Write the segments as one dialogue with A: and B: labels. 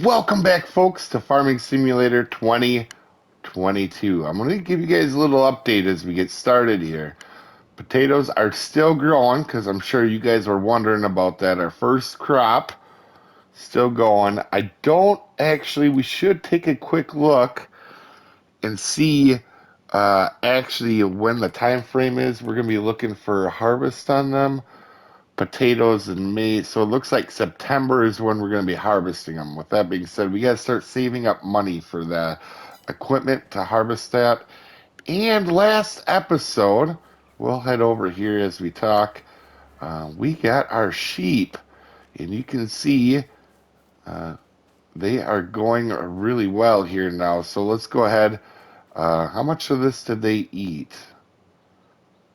A: Welcome back, folks, to Farming Simulator 2022. I'm going to give you guys a little update as we get started here. Potatoes are still growing because I'm sure you guys were wondering about that. Our first crop still going. We should take a quick look and see actually when the time frame is. We're going to be looking for harvest on them. Potatoes in May, so it looks like September is when we're going to be harvesting them. With that being said, we got to start saving up money for the equipment to harvest that. And last episode, we'll head over here as we talk. We got our sheep, and you can see they are going really well here now. So let's go ahead. How much of this did they eat?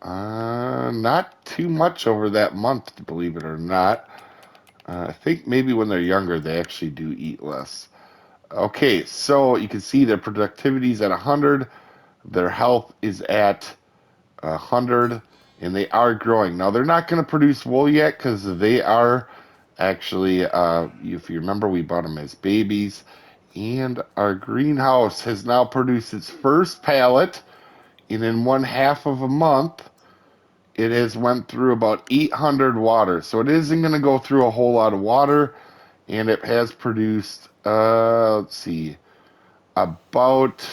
A: Not too much over that month, believe it or not. I think maybe when they're younger, they actually do eat less. Okay, so you can see their productivity is at 100, their health is at 100, and they are growing. Now, they're not going to produce wool yet because they are actually, if you remember, we bought them as babies. And our greenhouse has now produced its first pallet, and in 1/2 of a month, it has went through about 800 water. So it isn't going to go through a whole lot of water, and it has produced, let's see, about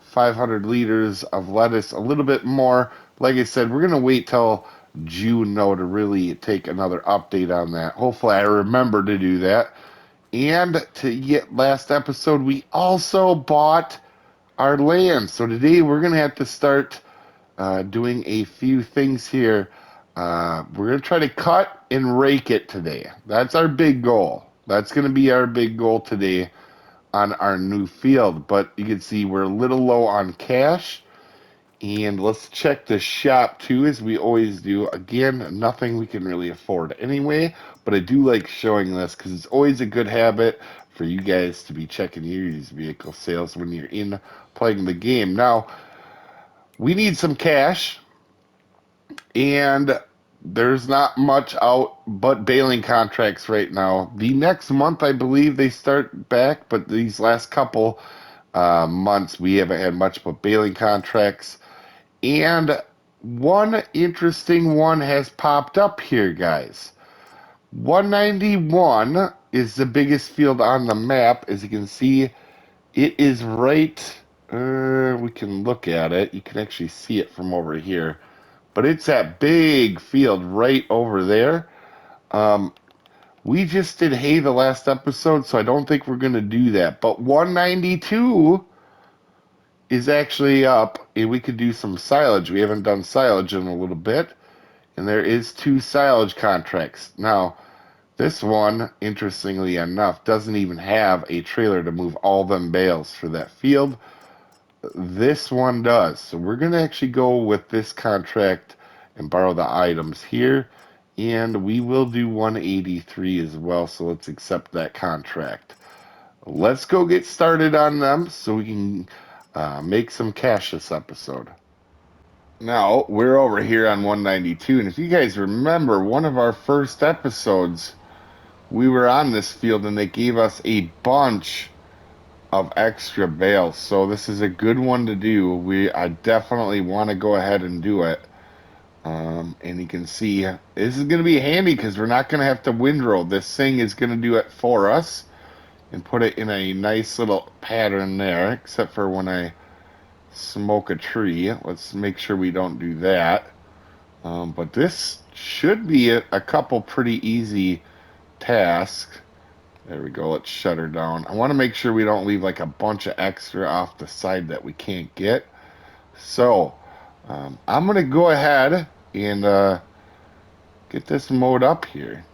A: 500 liters of lettuce, a little bit more. Like I said, we're going to wait till June, though, to really take another update on that. Hopefully I remember to do that. And to get last episode, we also bought our land. So today we're going to have to start doing a few things here. We're going to try to cut and rake it today. That's our big goal. That's going to be our big goal today on our new field. But you can see we're a little low on cash. And let's check the shop too, as we always do. Again, nothing we can really afford anyway, but I do like showing this because it's always a good habit for you guys to be checking your used vehicle sales when you're in playing the game. Now, we need some cash, and there's not much out but baling contracts right now. The next month, I believe they start back, but these last couple months, we haven't had much but baling contracts. And one interesting one has popped up here, guys. 191 is the biggest field on the map. As you can see, it is right. We can look at it. You can actually see it from over here. But it's that big field right over there. We just did hay the last episode, so I don't think we're going to do that. But 192 is actually up, and we could do some silage. We haven't done silage in a little bit, and there is 2 silage contracts. Now, this one, interestingly enough, doesn't even have a trailer to move all them bales for that field. This one does. So we're going to actually go with this contract and borrow the items here, and we will do 183 as well, so let's accept that contract. Let's go get started on them so we can make some cash this episode. Now, we're over here on 192, and if you guys remember, one of our first episodes, we were on this field, and they gave us a bunch of extra bales, so this is a good one to do. I definitely want to go ahead and do it. And you can see, this is going to be handy because we're not going to have to windrow. This thing is going to do it for us and put it in a nice little pattern there, except for when I smoke a tree. Let's make sure we don't do that. But this should be a couple pretty easy tasks. There we go. Let's shut her down. I want to make sure we don't leave like a bunch of extra off the side that we can't get. So I'm going to go ahead and get this mowed up here.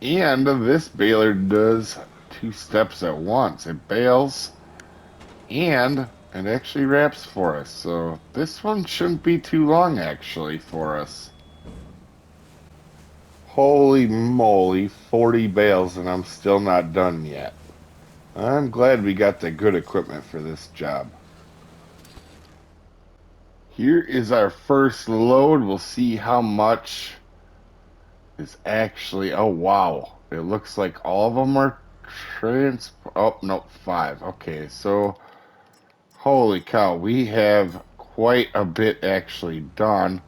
A: And this baler does 2 steps at once. It bales and it actually wraps for us. So this one shouldn't be too long actually for us. Holy moly, 40 bales and I'm still not done yet. I'm glad we got the good equipment for this job. Here is our first load. We'll see how much is actually, oh wow, it looks like all of them are oh no, 5. Okay, so holy cow, we have quite a bit actually done.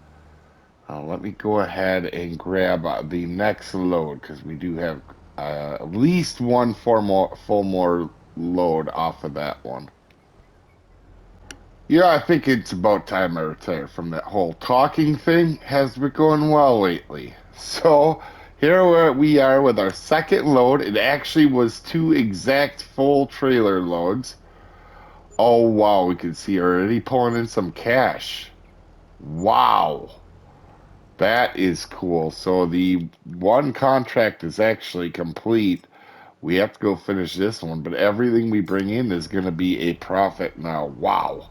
A: Let me go ahead and grab the next load because we do have at least one full more load off of that one. Yeah, I think it's about time I retire from that whole talking thing. Has been going well lately. So here we are with our second load. It actually was 2 exact full trailer loads. Oh wow, we can see already pulling in some cash. Wow. That is cool. So the one contract is actually complete. We have to go finish this one, but everything we bring in is going to be a profit now. Wow.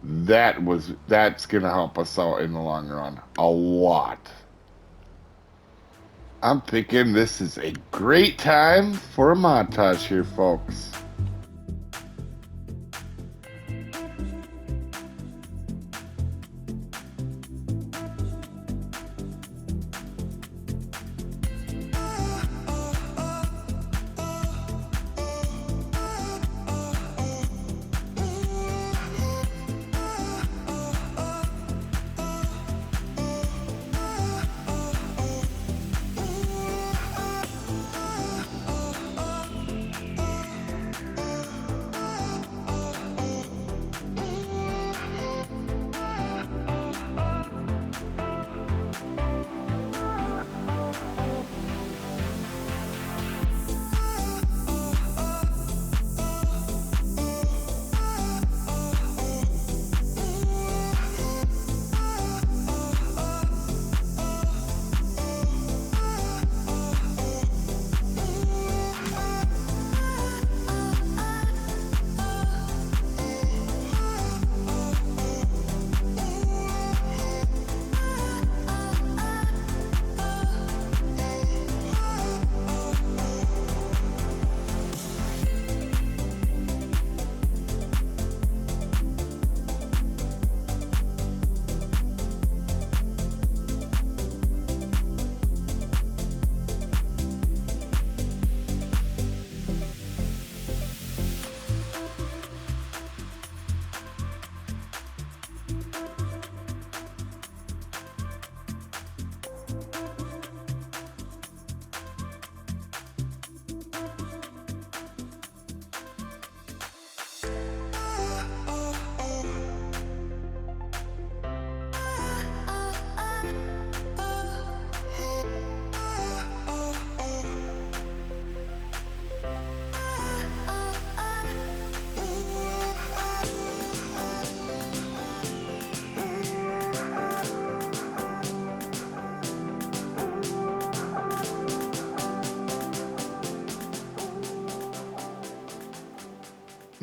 A: That's going to help us out in the long run a lot. I'm thinking this is a great time for a montage here, folks.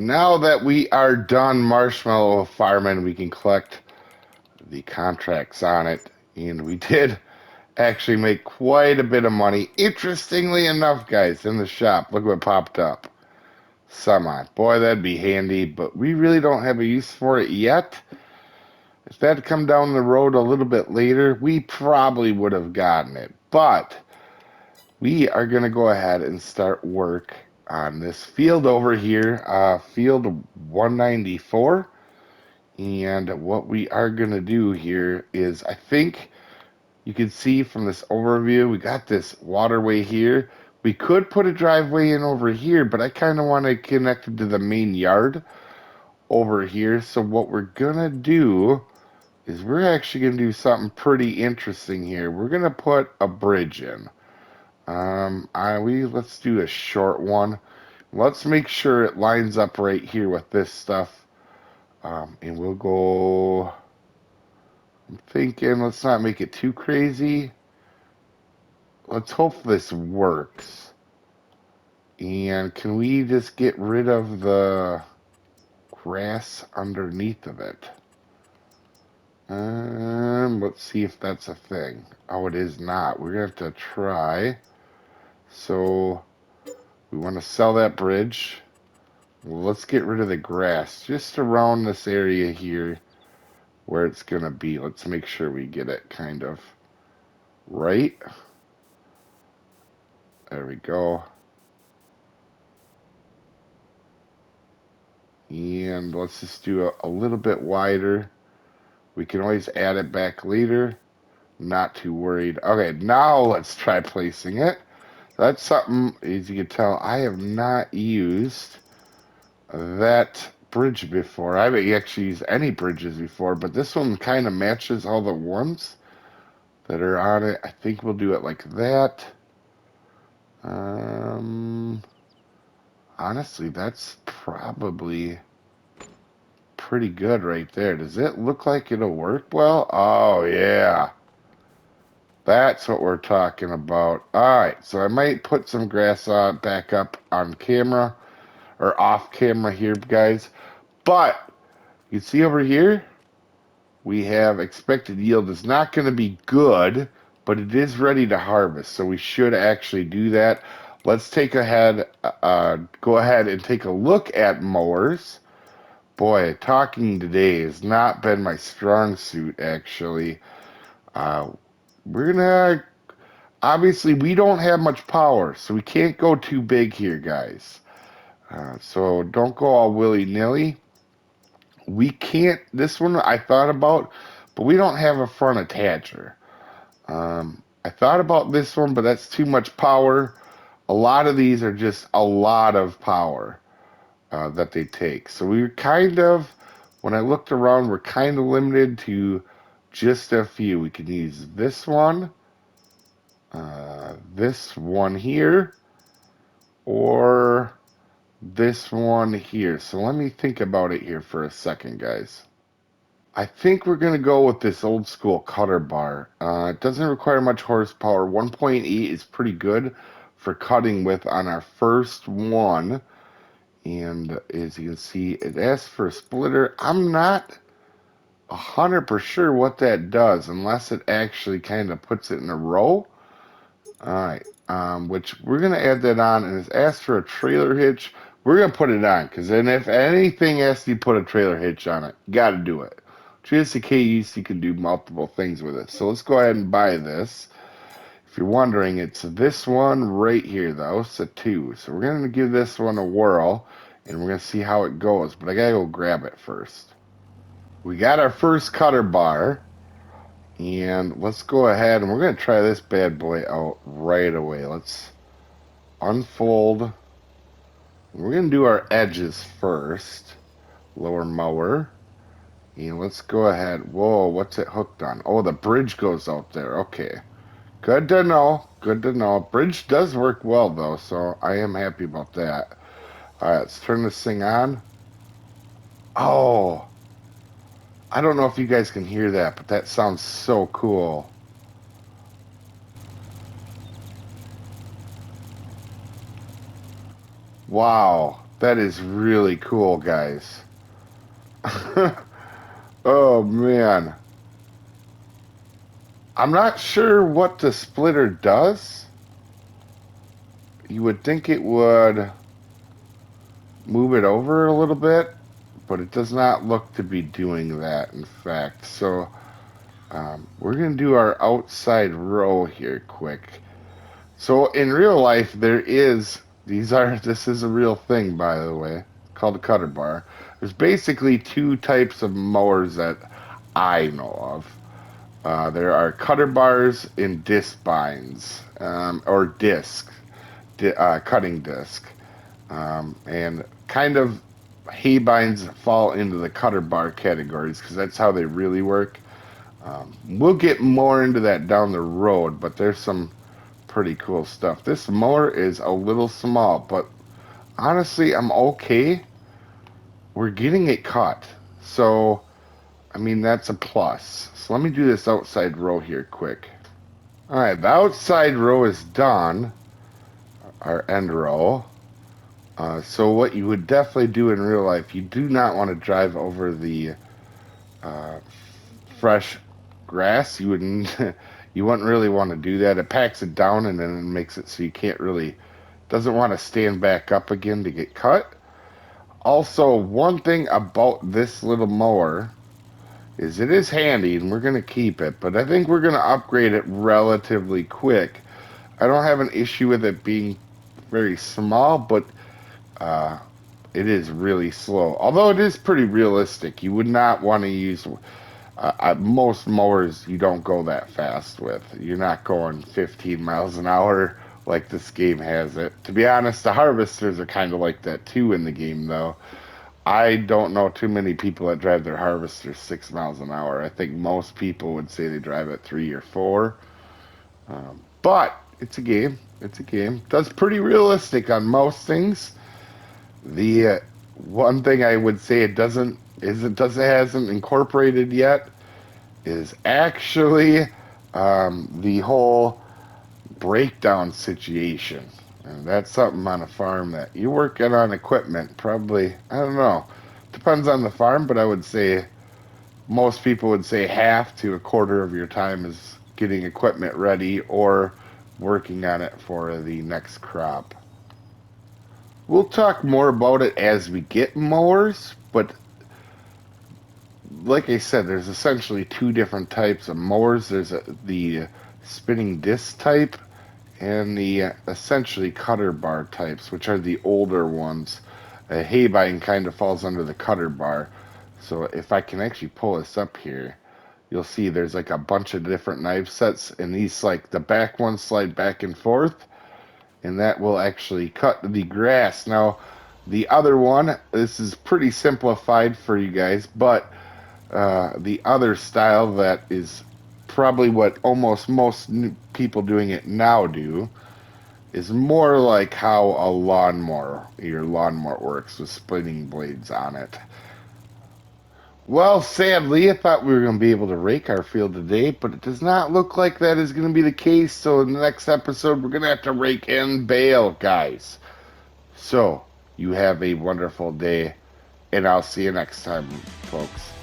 A: Now that we are done Marshmallow Fireman, we can collect the contracts on it. And we did actually make quite a bit of money. Interestingly enough, guys, in the shop, look what popped up. Semi. Boy, that'd be handy, but we really don't have a use for it yet. If that had come down the road a little bit later, we probably would have gotten it. But we are going to go ahead and start work on this field over here, field 194. And what we are going to do here is, I think you can see from this overview, we got this waterway here. We could put a driveway in over here, but I kind of want to connect it to the main yard over here. So what we're going to do is we're actually going to do something pretty interesting here. We're going to put a bridge in. Let's do a short one. Let's make sure it lines up right here with this stuff. And we'll go, I'm thinking, let's not make it too crazy. Let's hope this works. And can we just get rid of the grass underneath of it? Let's see if that's a thing. Oh, it is not. We're going to have to try. So we want to sell that bridge. Well, let's get rid of the grass just around this area here where it's going to be. Let's make sure we get it kind of right. There we go. And let's just do a little bit wider. We can always add it back later. Not too worried. Okay, now let's try placing it. That's something, as you can tell, I have not used that bridge before. I haven't actually used any bridges before, but this one kind of matches all the ones that are on it. I think we'll do it like that. Honestly, that's probably pretty good right there. Does it look like it'll work well? Oh, yeah. That's what we're talking about. All right, so I might put some grass back up on camera or off camera here, guys. But you see over here, we have expected yield is not going to be good, but it is ready to harvest. So we should actually do that. Let's go ahead and take a look at mowers. Boy, talking today has not been my strong suit, actually. Uh, we're gonna obviously we don't have much power, so we can't go too big here, guys. So don't go all willy-nilly. We can't, this one I thought about, but we don't have a front attacher. I thought about this one, but that's too much power. A lot of these are just a lot of power that they take. So we were kind of, when I looked around, we're kind of limited to just a few. We can use this one here, or this one here. So let me think about it here for a second, guys. I think we're going to go with this old school cutter bar. It doesn't require much horsepower. 1.8 is pretty good for cutting with on our first one. And as you can see, it asks for a splitter. I'm not 100% sure what that does unless it actually kind of puts it in a row. All right, which we're going to add that on, and it's asked for a trailer hitch. We're going to put it on, because then if anything asks you to put a trailer hitch on it, you got to do it. Just in case you can do multiple things with it. So let's go ahead and buy this. If you're wondering, it's this one right here, though. It's a 2. So we're going to give this one a whirl, and we're going to see how it goes. But I got to go grab it first. We got our first cutter bar. And let's go ahead, and we're going to try this bad boy out right away. Let's unfold. We're going to do our edges first. Lower mower. And let's go ahead. Whoa, what's it hooked on? Oh, the bridge goes out there. Okay. Good to know. Good to know. Bridge does work well, though, so I am happy about that. All right, let's turn this thing on. Oh, I don't know if you guys can hear that, but that sounds so cool. Wow, that is really cool, guys. Oh, man. I'm not sure what the splitter does. You would think it would move it over a little bit, but it does not look to be doing that, in fact. So we're going to do our outside row here quick. So in real life, this is a real thing, by the way, called a cutter bar. There's basically 2 types of mowers that I know of. There are cutter bars and disc binds, or cutting disc. And kind of hay binds fall into the cutter bar categories because that's how they really work. We'll get more into that down the road, but there's some pretty cool stuff. This mower is a little small, but honestly, I'm okay. We're getting it cut. So, I mean, that's a plus. So let me do this outside row here quick. All right, the outside row is done. Our end row. So what you would definitely do in real life, you do not want to drive over the fresh grass. You wouldn't you wouldn't really want to do that. It packs it down and then it makes it so you can't really doesn't want to stand back up again to get cut. Also, one thing about this little mower is it is handy and we're going to keep it, but I think we're going to upgrade it relatively quick. I don't have an issue with it being very small, but uh, it is really slow. Although it is pretty realistic. You would not want to use most mowers you don't go that fast with. You're not going 15 miles an hour like this game has it. To be honest, the harvesters are kind of like that too in the game, though. I don't know too many people that drive their harvesters 6 miles an hour. I think most people would say they drive at 3 or 4. But it's a game. It's a game. That's pretty realistic on most things. The one thing I would say it hasn't incorporated yet is actually the whole breakdown situation. And that's something on a farm that you're working on equipment. Probably, I don't know. Depends on the farm, but I would say most people would say half to a quarter of your time is getting equipment ready or working on it for the next crop. We'll talk more about it as we get mowers, but like I said, there's essentially two different types of mowers. There's the spinning disc type and the essentially cutter bar types, which are the older ones. Haybine kind of falls under the cutter bar. So if I can actually pull this up here, you'll see there's like a bunch of different knife sets, and these like the back ones slide back and forth, and that will actually cut the grass. Now, the other one, this is pretty simplified for you guys, but the other style that is probably what almost most people doing it now do is more like how your lawnmower works with splitting blades on it. Well, sadly, I thought we were going to be able to rake our field today, but it does not look like that is going to be the case. So in the next episode, we're going to have to rake and bale, guys. So you have a wonderful day, and I'll see you next time, folks.